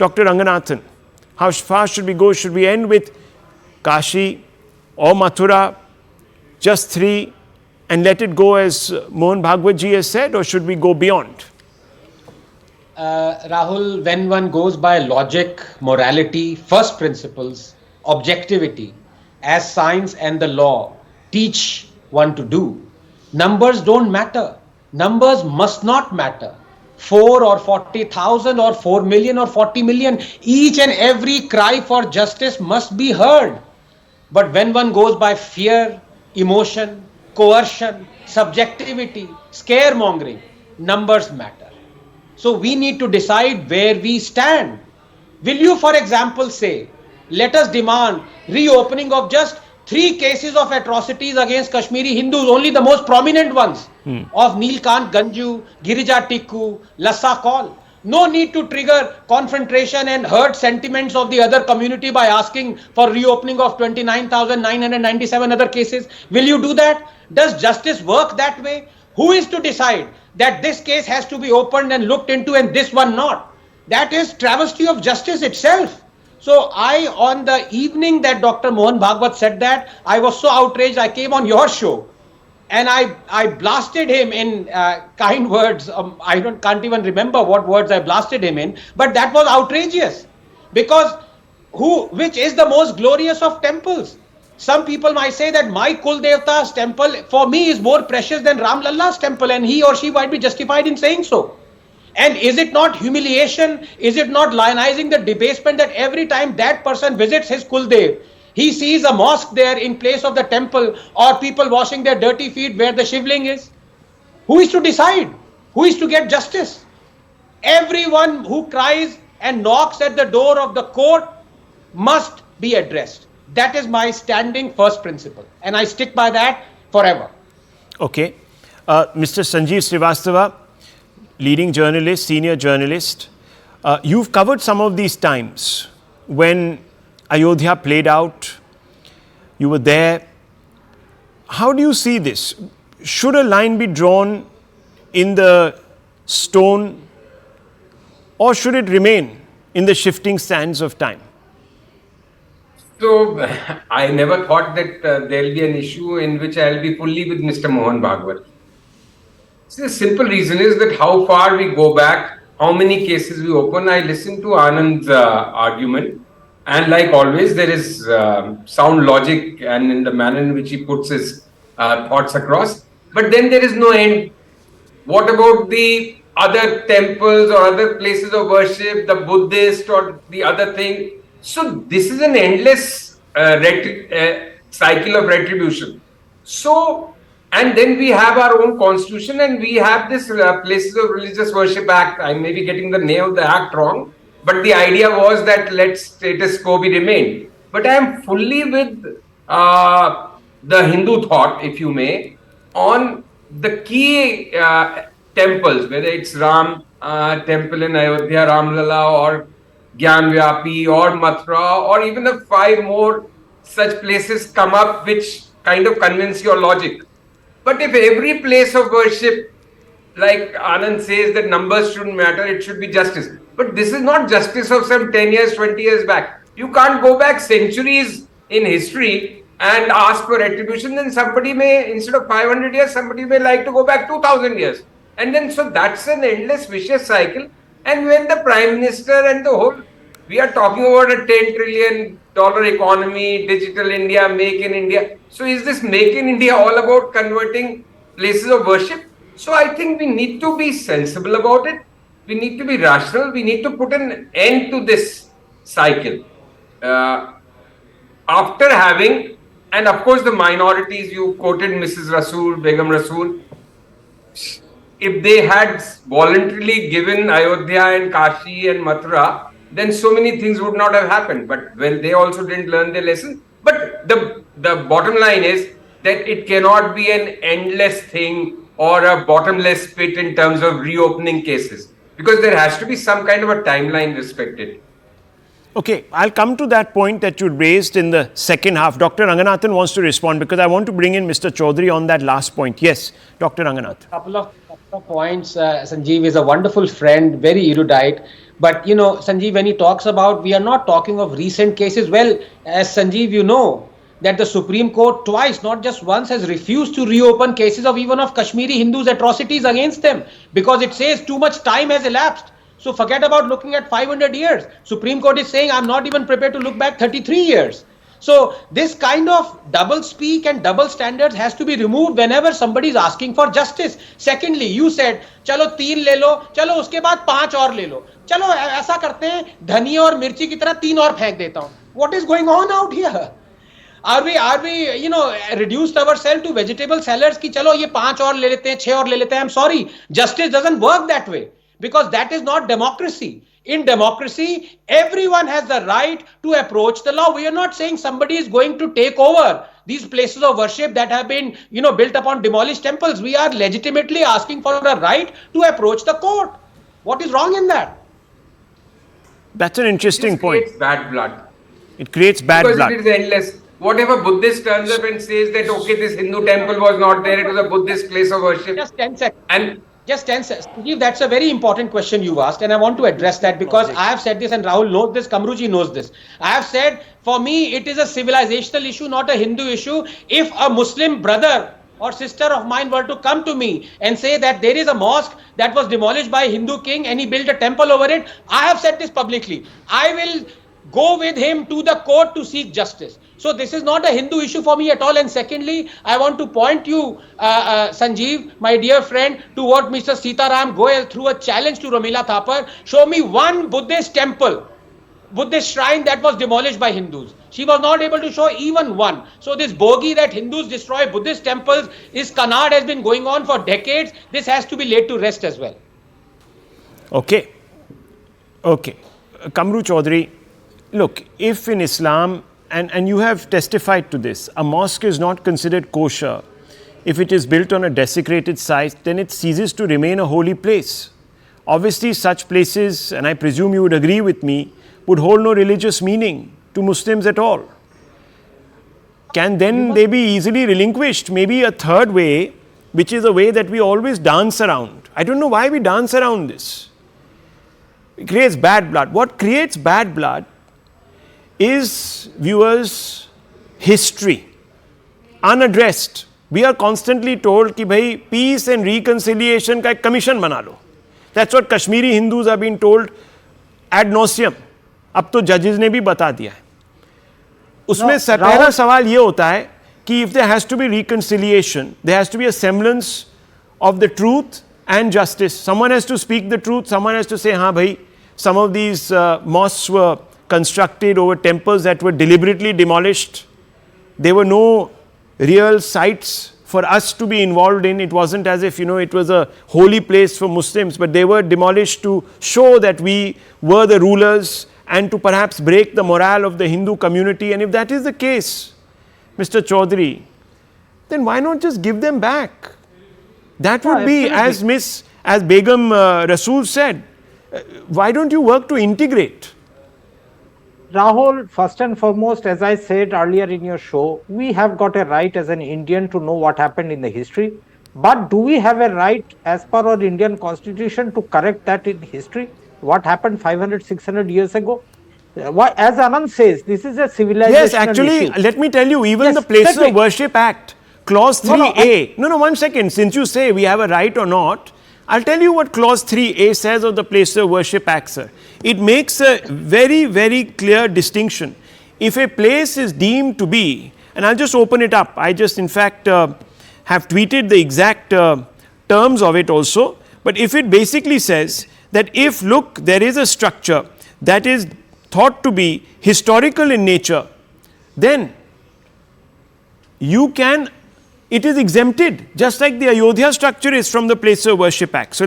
Dr. Ranganathan, how far should we go? Should we end with Kashi or Mathura, just 3, and let it go as Mohan Bhagwat ji has said, or should we go beyond? Rahul, when one goes by logic, morality, first principles, objectivity, as science and the law teach one to do, numbers don't matter. Numbers must not matter. 4 or 40,000 or 4 million or 40 million, each and every cry for justice must be heard. But when one goes by fear, emotion, coercion, subjectivity, scaremongering, numbers matter. So we need to decide where we stand. Will you, for example, say, let us demand reopening of just 3 cases of atrocities against Kashmiri Hindus, only the most prominent ones, of Neelkant Ganju, Girija Tikku, Lassa Kaul. No need to trigger confrontation and hurt sentiments of the other community by asking for reopening of 29,997 other cases. Will you do that? Does justice work that way? Who is to decide that this case has to be opened and looked into and this one not? That is travesty of justice itself. So on the evening that Dr. Mohan Bhagwat said that, I was so outraged, I came on your show and I blasted him in kind words. I can't even remember what words I blasted him in, but that was outrageous. Because which is the most glorious of temples? Some people might say that my Kul Devta's temple for me is more precious than Ram Lalla's temple, and he or she might be justified in saying so. And is it not humiliation? Is it not lionizing the debasement that every time that person visits his Kuldev, he sees a mosque there in place of the temple, or people washing their dirty feet where the Shivling is? Who is to decide? Who is to get justice? Everyone who cries and knocks at the door of the court must be addressed. That is my standing first principle, and I stick by that forever. Okay. Mr. Sanjeev Srivastava, leading journalist, senior journalist, you've covered some of these times when Ayodhya played out. You were there. How do you see this? Should a line be drawn in the stone, or should it remain in the shifting sands of time? So, I never thought that there will be an issue in which I will be fully with Mr. Mohan Bhagwat. So the simple reason is that how far we go back, how many cases we open. I listened to Anand's argument, and like always, there is sound logic and in the manner in which he puts his thoughts across. But then there is no end. What about the other temples or other places of worship, the Buddhist or the other thing? So this is an endless cycle of retribution. So, and then we have our own constitution, and we have this Places of Religious Worship Act. I may be getting the name of the act wrong, but the idea was that let status quo be remained. But I am fully with the Hindu thought, if you may, on the key temples, whether it's Ram temple in Ayodhya, Ram Lalla, or Gyanvapi or Mathura, or even the 5 more such places come up which kind of convince your logic. But if every place of worship, like Anand says, that numbers shouldn't matter, it should be justice. But this is not justice of some 10 years, 20 years back. You can't go back centuries in history and ask for retribution. Then somebody may, instead of 500 years, somebody may like to go back 2000 years. And then, so that's an endless vicious cycle. And when the Prime Minister and the whole, we are talking about a $10 trillion economy, digital India, make in India. So is this make in India all about converting places of worship? So I think we need to be sensible about it. We need to be rational. We need to put an end to this cycle. After having, and of course the minorities, you quoted Mrs. Rasool, Begum Rasool. If they had voluntarily given Ayodhya and Kashi and Mathura, then so many things would not have happened. But well, they also didn't learn their lesson. But the bottom line is that it cannot be an endless thing or a bottomless pit in terms of reopening cases, because there has to be some kind of a timeline respected. Okay, I'll come to that point that you raised in the second half. Dr. Ranganathan wants to respond because I want to bring in Mr. Choudhury on that last point. Yes, Dr. Ranganathan. Couple of points. Sanjeev is a wonderful friend, very erudite. But you know, Sanjeev, when he talks about, we are not talking of recent cases. Well, as Sanjeev, you know, that the Supreme Court twice, not just once, has refused to reopen cases of even of Kashmiri Hindus' atrocities against them, because it says too much time has elapsed. So forget about looking at 500 years. Supreme Court is saying, I'm not even prepared to look back 33 years. So this kind of double speak and double standards has to be removed whenever somebody is asking for justice. Secondly, you said, चलो 3 ले लो, चलो उसके बाद 5 और ले लो, चलो ऐसा करते हैं, धनिया और मिर्ची की तरह 3 और फेंक देता हूं. What is going on out here? Are we, you know, reduced ourselves to vegetable sellers ki chalo ye 5 और ले लेते हैं, 6 और ले लेते हैं? I'm sorry, justice doesn't work that way, because that is not democracy. In democracy, everyone has the right to approach the law. We are not saying somebody is going to take over these places of worship that have been, you know, built upon demolished temples. We are legitimately asking for a right to approach the court. What is wrong in that? That's an interesting point. It creates bad blood. It creates bad because blood. It is endless. What if a Buddhist turns up and says that, okay, this Hindu temple was not there, it was a Buddhist place of worship? Just 10 seconds. And just 10 seconds. Sanjeev, that's a very important question you've asked, and I want to address that, because I have said this, and Rahul knows this, Kamruji knows this. I have said, for me, it is a civilizational issue, not a Hindu issue. If a Muslim brother or sister of mine were to come to me and say that there is a mosque that was demolished by a Hindu king and he built a temple over it, I have said this publicly. I will go with him to the court to seek justice. So this is not a Hindu issue for me at all. And secondly, I want to point you, Sanjeev, my dear friend, to what Mr. Sitaram Goel threw a challenge to Ramila Thapar. Show me one Buddhist temple, Buddhist shrine that was demolished by Hindus. She was not able to show even one. So this bogey that Hindus destroy Buddhist temples, is canard, has been going on for decades. This has to be laid to rest as well. Okay. Kamru Choudhury, look, if in Islam, and you have testified to this, a mosque is not considered kosher if it is built on a desecrated site, then it ceases to remain a holy place. Obviously, such places, and I presume you would agree with me, would hold no religious meaning to Muslims at all. Can then they be easily relinquished? Maybe a third way, which is a way that we always dance around. I don't know why we dance around this. It creates bad blood. What creates bad blood is, viewers, history, unaddressed. We are constantly told कि भाई peace and reconciliation का एक commission बना लो. That's what Kashmiri Hindus are being told ad nauseum. अब तो judges ने भी बता दिया है. उसमें पहला सवाल ये होता है कि if there has to be reconciliation, there has to be a semblance of the truth and justice. Someone has to speak the truth. Someone has to say, हाँ भाई, some of these mosques were constructed over temples that were deliberately demolished. There were no real sites for us to be involved in. It wasn't as if, it was a holy place for Muslims, but they were demolished to show that we were the rulers and to perhaps break the morale of the Hindu community. And if that is the case, Mr. Choudhury, then why not just give them back? That would be, as Begum Rasool said, why don't you work to integrate? Rahul, first and foremost, as I said earlier in your show, we have got a right as an Indian to know what happened in the history. But do we have a right, as per our Indian constitution, to correct that in history? What happened 500, 600 years ago? As Anand says, this is a civilization. Yes, actually, let me tell you, even the Places of Worship Act, Clause 3A. No, 1 second. Since you say we have a right or not, I'll tell you what Clause 3A says of the Places of Worship Act, sir. It makes a very, very clear distinction. If a place is deemed to be, and I'll just open it up. I just, in fact, have tweeted the exact terms of it also. But if it basically says that if, look, there is a structure that is thought to be historical in nature, then it is exempted, just like the Ayodhya structure is from the Places of Worship Act. So